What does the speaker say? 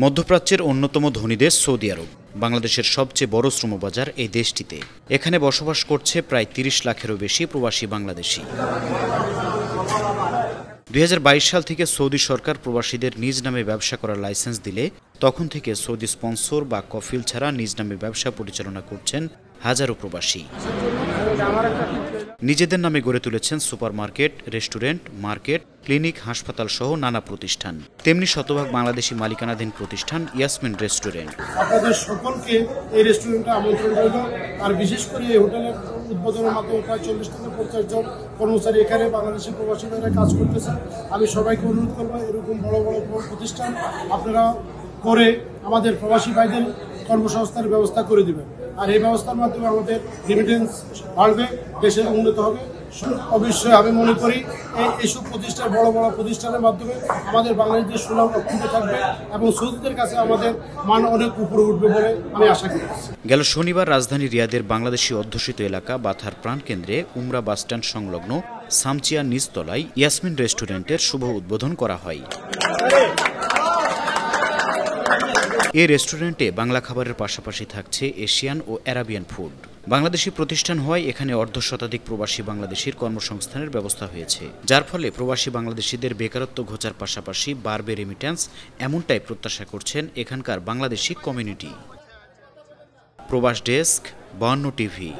মধ্যপ্রাচ্যের অন্যতম ধনী দেশ সৌদি আরব বাংলাদেশের সবচেয়ে বড় শ্রমবাজার এই দেশটিতে। এখানে বসবাস করছে প্রায় ৩০ লাখেরও বেশি প্রবাসী বাংলাদেশি। ২০২২ সাল থেকে সৌদি সরকার প্রবাসীদের নিজ নামে ব্যবসা করার লাইসেন্স দিলে তখন থেকে সৌদি স্পন্সর বা কফিল ছাড়া নিজ নামে ব্যবসা পরিচালনা করছেন হাজারো প্রবাসী। নিজেদের নামে গড়ে তুলেছেন সুপারমার্কেট, রেস্টুরেন্ট, মার্কেট, ক্লিনিক, হাসপাতাল সহ নানা প্রতিষ্ঠান। তেমনি শতভাগ বাংলাদেশি মালিকানাধীন প্রতিষ্ঠান ইয়াসমিন রেস্টুরেন্ট। আপনাদের সকলকে এই রেস্টুরেন্টে আমন্ত্রণ রইল। আর বিশেষ করে এই হোটেলের উদ্বোধনের মাধ্যমে প্রায় 40 থেকে 50 জন কর্মচারী এখানে বাংলাদেশি প্রবাসীরা কাজ করতেছে। আমি সবাইকে অনুরোধ করবো এরকম বড় বড় প্রতিষ্ঠান আপনারা করে আমাদের প্রবাসী ভাইদের কর্মসংস্থানের ব্যবস্থা করে দিবেন। আর এই ব্যবস্থার মাধ্যমে আমাদের রেমিটেন্স বাড়বে, দেশের উন্নত হবে। অবশ্যই আমি মনে করি এইসব প্রতিষ্ঠান বড় বড় প্রতিষ্ঠানের মাধ্যমে আমাদের বাংলাদেশের সুনাম অক্ষুণ্ণ থাকবে এবং সৌদিদের কাছে আমাদের মান অনেক উপরে উঠবে বলে আমি আশা করি। গেল শনিবার রাজধানী রিয়াদের বাংলাদেশি অধ্যুষিত এলাকা বাথার প্রাণকেন্দ্রে উমরা বাসস্ট্যান্ড সংলগ্ন সামচিয়া নিচতলায় ইয়াসমিন রেস্টুরেন্টের শুভ উদ্বোধন করা হয়। এই রেস্টুরেন্টে বাংলা খাবারের পাশাপাশি থাকছে এশিয়ান ও অ্যারাবিয়ান ফুড। বাংলাদেশি প্রতিষ্ঠান হওয়ায় এখানে অর্ধশতাধিক প্রবাসী বাংলাদেশির কর্মসংস্থানের ব্যবস্থা হয়েছে, যার ফলে প্রবাসী বাংলাদেশিদের বেকারত্ব ঘোচার পাশাপাশি বাড়বে রেমিট্যান্স, এমনটাই প্রত্যাশা করছেন এখানকার বাংলাদেশি কমিউনিটি। প্রবাস ডেস্ক, 52 টিভি।